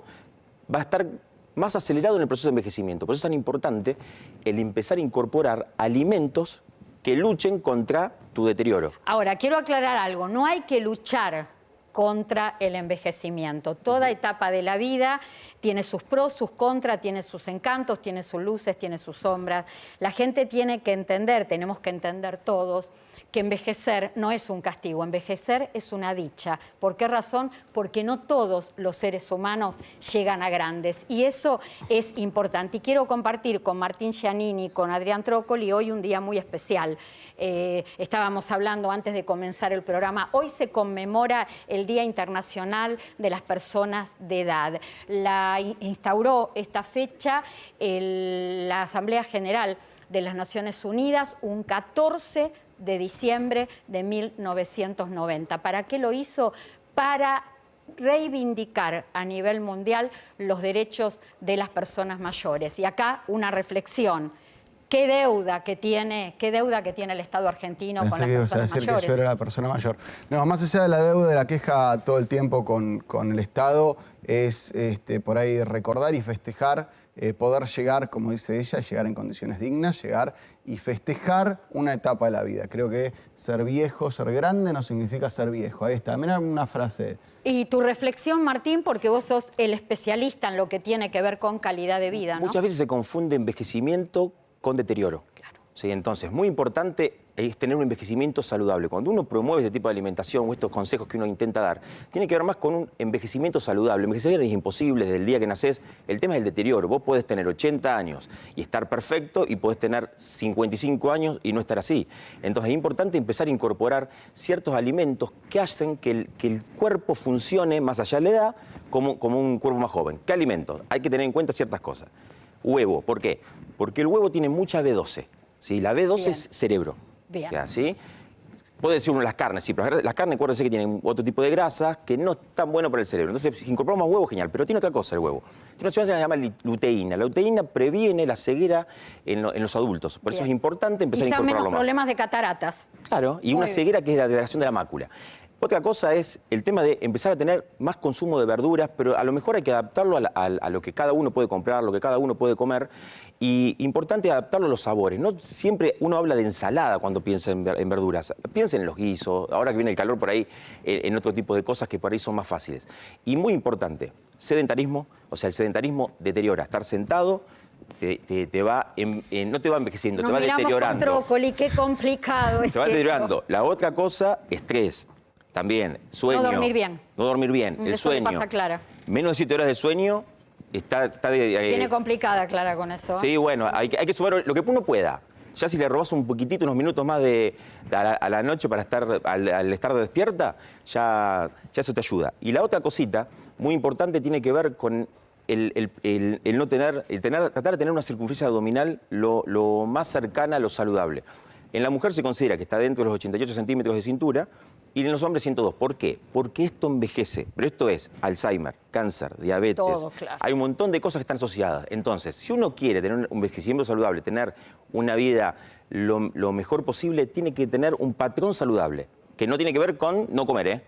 va a estar más acelerado en el proceso de envejecimiento. Por eso es tan importante el empezar a incorporar alimentos que luchen contra tu deterioro. Ahora, quiero aclarar algo, no hay que luchar contra el envejecimiento. Toda etapa de la vida tiene sus pros, sus contras, tiene sus encantos, tiene sus luces, tiene sus sombras. La gente tiene que entender, tenemos que entender todos, que envejecer no es un castigo, envejecer es una dicha. ¿Por qué razón? Porque no todos los seres humanos llegan a grandes. Y eso es importante. Y quiero compartir con Martín Giannini, con Adrián Trócoli, hoy un día muy especial. Estábamos hablando antes de comenzar el programa. Hoy se conmemora el Día Internacional de las Personas de Edad. Instauró esta fecha la Asamblea General de las Naciones Unidas un 14 de diciembre de 1990. ¿Para qué lo hizo? Para reivindicar a nivel mundial los derechos de las personas mayores. Y acá una reflexión. ¿Qué deuda que tiene el Estado argentino con las personas mayores? Que yo era la persona mayor. No, más allá de la deuda, de la queja todo el tiempo con el Estado, es por ahí recordar y festejar, poder llegar, como dice ella, llegar en condiciones dignas, llegar y festejar una etapa de la vida. Creo que ser viejo, ser grande, no significa ser viejo. Ahí está, mira una frase. Y tu reflexión, Martín, porque vos sos el especialista en lo que tiene que ver con calidad de vida, ¿no? Muchas veces se confunde envejecimiento con deterioro. Claro. Sí, entonces, muy importante es tener un envejecimiento saludable. Cuando uno promueve este tipo de alimentación o estos consejos que uno intenta dar, tiene que ver más con un envejecimiento saludable. Envejecer es imposible desde el día que nacés. El tema es el deterioro. Vos podés tener 80 años y estar perfecto y podés tener 55 años y no estar así. Entonces, es importante empezar a incorporar ciertos alimentos que hacen que el cuerpo funcione más allá de la edad como un cuerpo más joven. ¿Qué alimentos? Hay que tener en cuenta ciertas cosas. Huevo, ¿por qué? Porque el huevo tiene mucha B12. ¿Sí? La B12 es cerebro. Bien. O sea, ¿sí? Puede decir uno las carnes, sí, pero las carnes, acuérdense que tienen otro tipo de grasas que no es tan bueno para el cerebro. Entonces, si incorporamos más huevo, genial. Pero tiene otra cosa el huevo. Tiene una sustancia que se llama luteína. La luteína previene la ceguera en los adultos. Por eso es importante empezar a incorporarlo menos más. problemas de cataratas. Claro, y una ceguera que es la degradación de la mácula. Otra cosa es el tema de empezar a tener más consumo de verduras, pero a lo mejor hay que adaptarlo a lo que cada uno puede comprar, lo que cada uno puede comer. Y importante adaptarlo a los sabores. No siempre uno habla de ensalada cuando piensa en verduras. Piensen en los guisos, ahora que viene el calor por ahí, en otro tipo de cosas que por ahí son más fáciles. Y muy importante, sedentarismo, o sea, el sedentarismo deteriora. Estar sentado te va, no te va envejeciendo, te va deteriorando. Con brócoli, qué complicado es. Te va deteriorando. La otra cosa, estrés. También, sueño. No dormir bien. No dormir bien. El eso sueño. Le pasa a Clara. Menos de 7 horas de sueño Viene complicada, Clara, con eso. Sí, bueno, hay que sumar lo que uno pueda. Ya si le robas un poquitito, unos minutos más a la noche para estar al estar despierta, ya eso te ayuda. Y la otra cosita muy importante tiene que ver con tratar de tener una circunferencia abdominal lo más cercana a lo saludable. En la mujer se considera que está dentro de los 88 centímetros de cintura y en los hombres 102. ¿Por qué? Porque esto envejece. Pero esto es Alzheimer, cáncer, diabetes. Todo, claro. Hay un montón de cosas que están asociadas. Entonces, si uno quiere tener un envejecimiento saludable, tener una vida lo mejor posible, tiene que tener un patrón saludable, que no tiene que ver con no comer, ¿eh?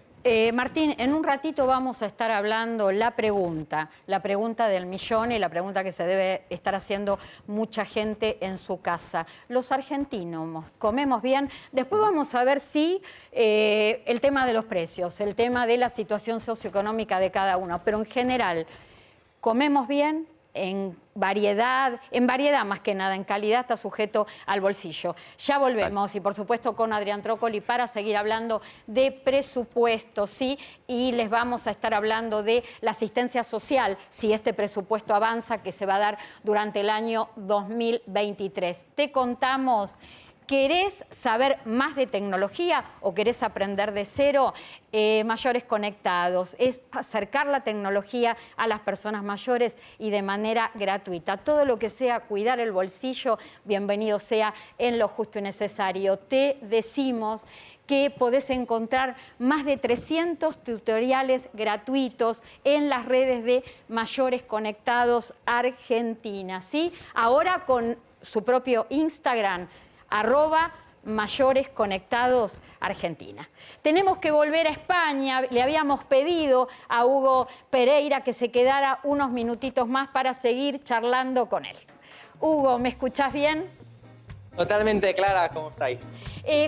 Martín, en un ratito vamos a estar hablando la pregunta del millón y la pregunta que se debe estar haciendo mucha gente en su casa. Los argentinos, ¿comemos bien? Después vamos a ver si el tema de los precios, el tema de la situación socioeconómica de cada uno, pero en general, ¿comemos bien? En variedad más que nada, en calidad está sujeto al bolsillo. Ya volvemos y por supuesto con Adrián Trócoli para seguir hablando de presupuesto, ¿sí? Y les vamos a estar hablando de la asistencia social, si este presupuesto avanza, que se va a dar durante el año 2023. Te contamos. ¿Querés saber más de tecnología o querés aprender de cero? Mayores Conectados es acercar la tecnología a las personas mayores y de manera gratuita. Todo lo que sea cuidar el bolsillo, bienvenido sea en lo justo y necesario. Te decimos que podés encontrar más de 300 tutoriales gratuitos en las redes de Mayores Conectados Argentina, ¿sí? Ahora con su propio Instagram, @Mayores Conectados Argentina. Tenemos que volver a España. Le habíamos pedido a Hugo Pereira que se quedara unos minutitos más para seguir charlando con él. Hugo, ¿me escuchás bien? Totalmente, Clara, ¿cómo estáis?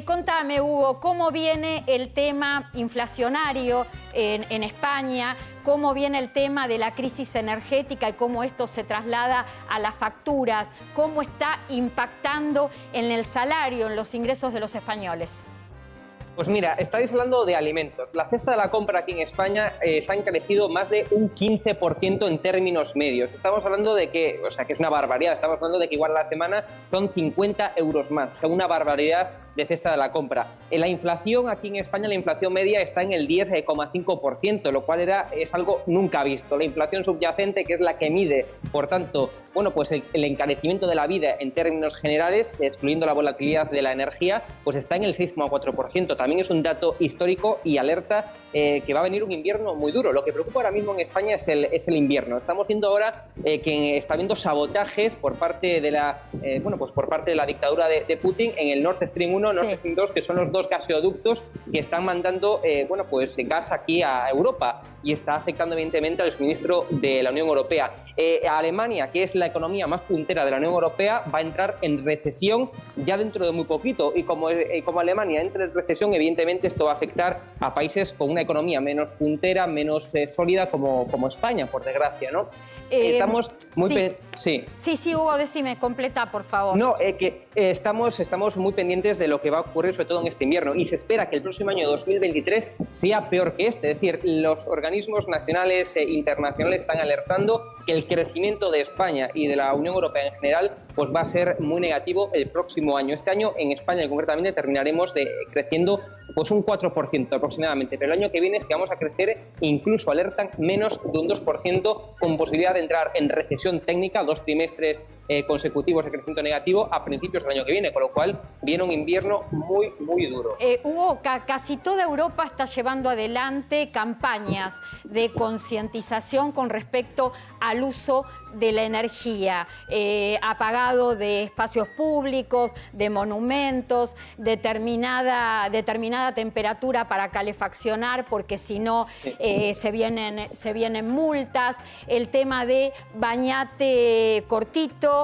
Contame, Hugo, ¿cómo viene el tema inflacionario en España? ¿Cómo viene el tema de la crisis energética y cómo esto se traslada a las facturas? ¿Cómo está impactando en el salario, en los ingresos de los españoles? Pues mira, estáis hablando de alimentos. La cesta de la compra aquí en España se ha encarecido más de un 15% en términos medios. Estamos hablando de que, o sea, que es una barbaridad. Estamos hablando de que igual a la semana son 50 euros más. O sea, una barbaridad de cesta de la compra. La inflación aquí en España, la inflación media está en el 10,5%, lo cual es algo nunca visto. La inflación subyacente, que es la que mide, por tanto, bueno, pues el encarecimiento de la vida en términos generales, excluyendo la volatilidad de la energía, pues está en el 6,4%. También es un dato histórico y alerta que va a venir un invierno muy duro. Lo que preocupa ahora mismo en España es el invierno. Estamos viendo ahora que está habiendo sabotajes por parte de la por parte de la dictadura de Putin en el Nord Stream 1, Nord Stream 2, que son los dos gasoductos que están mandando gas aquí a Europa, y está afectando evidentemente al suministro de la Unión Europea. Alemania, que es la economía más puntera de la Unión Europea, va a entrar en recesión ya dentro de muy poquito, y como Alemania entra en recesión, evidentemente esto va a afectar a países con una economía menos puntera, menos sólida como España, por desgracia, ¿no? Estamos muy Sí, Hugo, decime, completa, por favor. No, que estamos muy pendientes de lo que va a ocurrir, sobre todo en este invierno, y se espera que el próximo año 2023 sea peor que este. Es decir, los organismos nacionales e internacionales están alertando que el crecimiento de España y de la Unión Europea en general pues va a ser muy negativo el próximo año. Este año en España concretamente terminaremos creciendo pues un 4% aproximadamente, pero el año que viene es que vamos a crecer, incluso alertan, menos de un 2%, con posibilidad de entrar en recesión técnica, 2 trimestres consecutivos de crecimiento negativo a principios del año que viene, con lo cual viene un invierno muy, muy duro. Hugo, casi toda Europa está llevando adelante campañas de concientización con respecto al uso de la energía, apagado de espacios públicos, de monumentos, determinada temperatura para calefaccionar, porque si no se vienen multas, el tema de bañate cortito,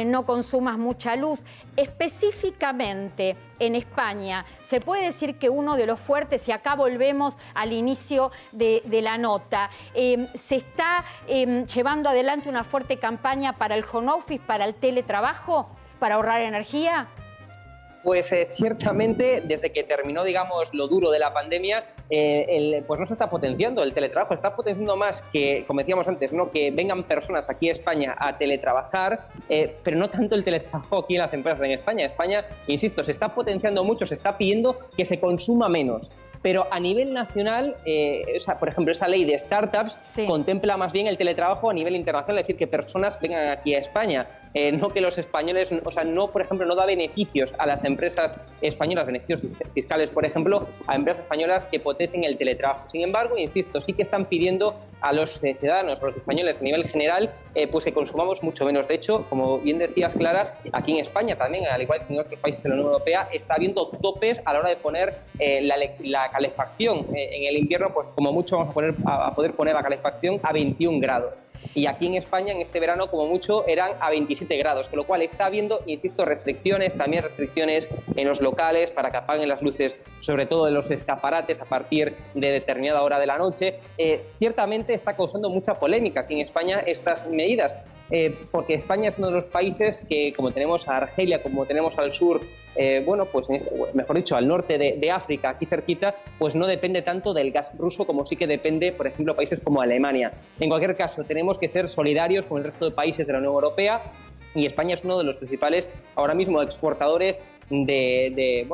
no consumas mucha luz. Específicamente en España, se puede decir que uno de los fuertes, y acá volvemos al inicio de la nota, se está llevando adelante una fuerte campaña para el home office, para el teletrabajo, para ahorrar energía. Pues ciertamente, desde que terminó, digamos, lo duro de la pandemia, pues no se está potenciando el teletrabajo, está potenciando más que, como decíamos antes, ¿no?, que vengan personas aquí a España a teletrabajar, pero no tanto el teletrabajo aquí en las empresas en España. España, insisto, se está potenciando mucho, se está pidiendo que se consuma menos. Pero a nivel nacional, por ejemplo, esa ley de startups contempla más bien el teletrabajo a nivel internacional, es decir, que personas vengan aquí a España. No que los españoles, por ejemplo, no da beneficios a las empresas españolas, beneficios fiscales, por ejemplo, a empresas españolas que potencien el teletrabajo. Sin embargo, insisto, sí que están pidiendo a los ciudadanos, a los españoles a nivel general, pues que consumamos mucho menos. De hecho, como bien decías, Clara, aquí en España también, al igual que en otros países de la Unión Europea, está habiendo topes a la hora de poner la calefacción. En el invierno, pues como mucho vamos a poder poner la calefacción a 21 grados. Y aquí en España, en este verano, como mucho, eran a 27 grados, con lo cual está habiendo, insisto, restricciones, también restricciones en los locales para que apaguen las luces, sobre todo de los escaparates, a partir de determinada hora de la noche. Ciertamente está causando mucha polémica aquí en España estas medidas, porque España es uno de los países que, como tenemos a Argelia, como tenemos al sur, mejor dicho, al norte de África, aquí cerquita, pues no depende tanto del gas ruso como sí que depende, por ejemplo, países como Alemania. En cualquier caso, tenemos que ser solidarios con el resto de países de la Unión Europea, y España es uno de los principales ahora mismo exportadores de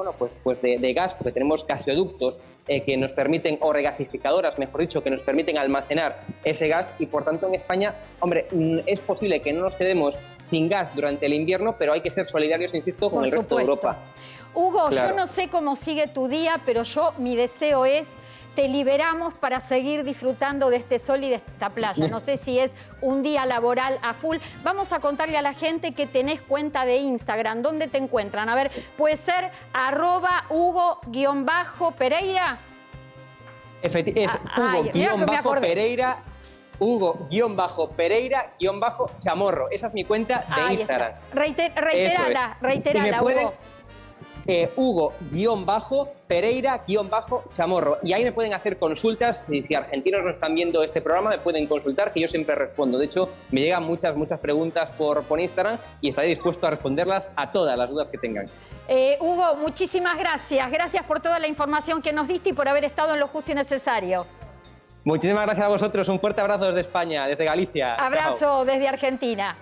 gas, porque tenemos gasoductos que nos permiten, o regasificadoras, mejor dicho, que nos permiten almacenar ese gas, y por tanto en España, hombre, es posible que no nos quedemos sin gas durante el invierno, pero hay que ser solidarios, insisto, con el resto de Europa. Hugo, yo no sé cómo sigue tu día, pero mi deseo es: te liberamos para seguir disfrutando de este sol y de esta playa. No sé si es un día laboral a full. Vamos a contarle a la gente que tenés cuenta de Instagram. ¿Dónde te encuentran? A ver, puede ser @Hugo_Pereira. Es Hugo_Pereira. Hugo_Pereira_Chamorro. Esa es mi cuenta de Instagram. Reiterala, Hugo. Hugo-Pereira-Chamorro. Y ahí me pueden hacer consultas. Si argentinos no están viendo este programa, me pueden consultar, que yo siempre respondo. De hecho, me llegan muchas preguntas por Instagram y estaré dispuesto a responderlas a todas las dudas que tengan. Hugo, muchísimas gracias. Gracias por toda la información que nos diste y por haber estado en lo justo y necesario. Muchísimas gracias a vosotros. Un fuerte abrazo desde España, desde Galicia. Abrazo. Chao. Desde Argentina.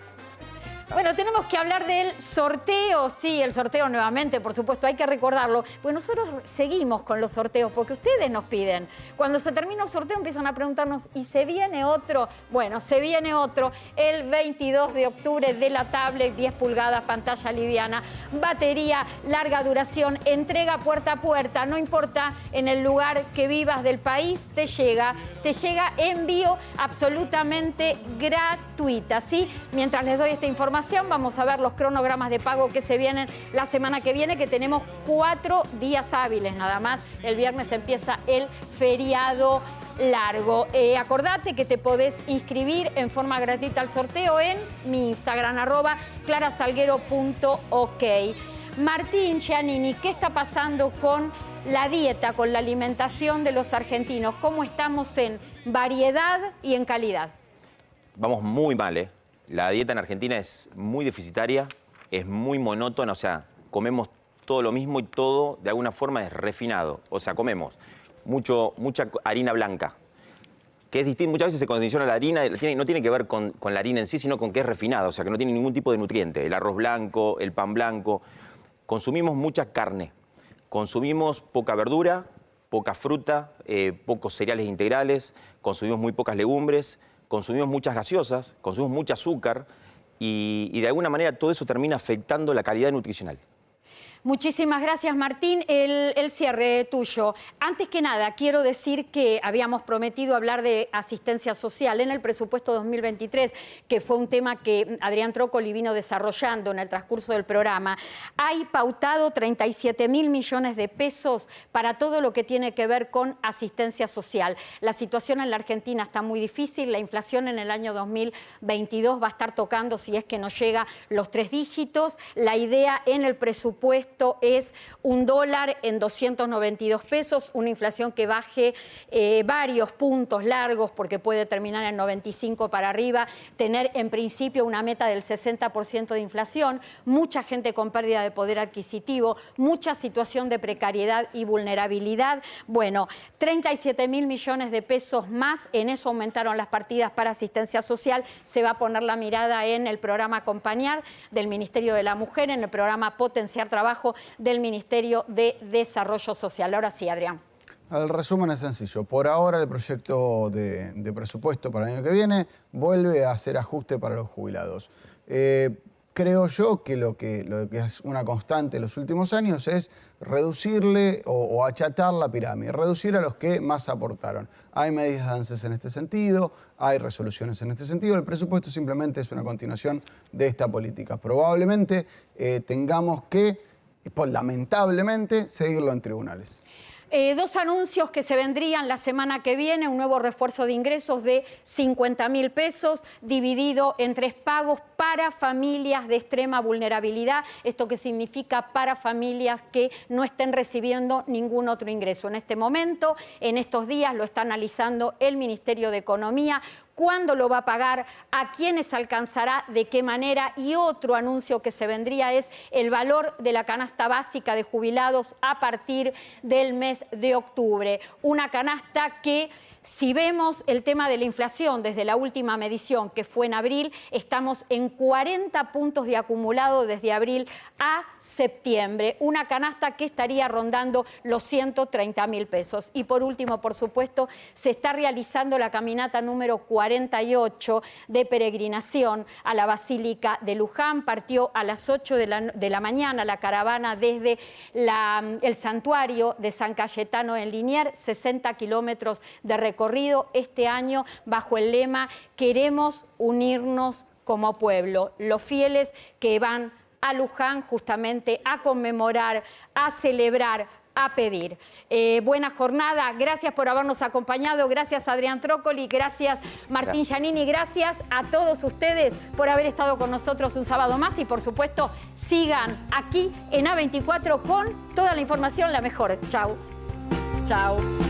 Bueno, tenemos que hablar del sorteo. Sí, el sorteo nuevamente, por supuesto, hay que recordarlo. Pues nosotros seguimos con los sorteos porque ustedes nos piden. Cuando se termina un sorteo empiezan a preguntarnos, ¿y se viene otro? Bueno, se viene otro el 22 de octubre de la tablet, 10 pulgadas, pantalla liviana, batería, larga duración, entrega puerta a puerta. No importa en el lugar que vivas del país, te llega envío absolutamente gratuita, ¿sí? Mientras les doy esta información, vamos a ver los cronogramas de pago que se vienen la semana que viene, que tenemos 4 días hábiles nada más. El viernes empieza el feriado largo. Acordate que te podés inscribir en forma gratuita al sorteo en mi Instagram, @clarasalguero.ok. Martín Giannini, ¿qué está pasando con la dieta, con la alimentación de los argentinos? ¿Cómo estamos en variedad y en calidad? Vamos muy mal, ¿eh? La dieta en Argentina es muy deficitaria, es muy monótona, o sea, comemos todo lo mismo y todo de alguna forma es refinado. O sea, comemos mucha harina blanca, que es distinto. Muchas veces se condiciona la harina, no tiene que ver con la harina en sí, sino con que es refinada, o sea, que no tiene ningún tipo de nutriente. El arroz blanco, el pan blanco. Consumimos mucha carne, consumimos poca verdura, poca fruta, pocos cereales integrales, consumimos muy pocas legumbres, consumimos muchas gaseosas, consumimos mucho azúcar y de alguna manera todo eso termina afectando la calidad nutricional. Muchísimas gracias, Martín. El cierre tuyo. Antes que nada, quiero decir que habíamos prometido hablar de asistencia social en el presupuesto 2023, que fue un tema que Adrián Trócoli vino desarrollando en el transcurso del programa. Hay pautado 37.000 millones de pesos para todo lo que tiene que ver con asistencia social. La situación en la Argentina está muy difícil. La inflación en el año 2022 va a estar tocando, si es que no llega, los 3 dígitos. La idea en el presupuesto es $1 en 292 pesos, una inflación que baje varios puntos largos porque puede terminar en 95 para arriba, tener en principio una meta del 60% de inflación, mucha gente con pérdida de poder adquisitivo, mucha situación de precariedad y vulnerabilidad. Bueno, 37.000 millones de pesos más, en eso aumentaron las partidas para asistencia social. Se va a poner la mirada en el programa Acompañar del Ministerio de la Mujer, en el programa Potenciar Trabajo del Ministerio de Desarrollo Social. Ahora sí, Adrián. El resumen es sencillo. Por ahora el proyecto de presupuesto para el año que viene vuelve a hacer ajuste para los jubilados. Creo yo que lo que es una constante en los últimos años es reducirle o achatar la pirámide, reducir a los que más aportaron. Hay medidas de ANSES en este sentido, hay resoluciones en este sentido. El presupuesto simplemente es una continuación de esta política. Probablemente tengamos que, lamentablemente, seguirlo en tribunales. 2 anuncios que se vendrían la semana que viene, un nuevo refuerzo de ingresos de 50.000 pesos dividido en 3 pagos para familias de extrema vulnerabilidad. ¿Esto qué significa? Para familias que no estén recibiendo ningún otro ingreso. En este momento, en estos días, lo está analizando el Ministerio de Economía. ¿Cuándo lo va a pagar? ¿A quiénes alcanzará? ¿De qué manera? Y otro anuncio que se vendría es el valor de la canasta básica de jubilados a partir del mes de octubre. Una canasta que, si vemos el tema de la inflación desde la última medición, que fue en abril, estamos en 40 puntos de acumulado desde abril a septiembre. Una canasta que estaría rondando los 130.000 pesos. Y por último, por supuesto, se está realizando la caminata número 48 de peregrinación a la Basílica de Luján. Partió a las 8 de la mañana la caravana desde el santuario de San Cayetano en Liniers, 60 kilómetros de recorrido este año bajo el lema "Queremos unirnos como pueblo". Los fieles que van a Luján justamente a conmemorar, a celebrar, a pedir. Buena jornada, gracias por habernos acompañado, gracias Adrián Trócoli, gracias Martín Giannini, gracias a todos ustedes por haber estado con nosotros un sábado más y por supuesto sigan aquí en A24 con toda la información, la mejor. Chau. Chau.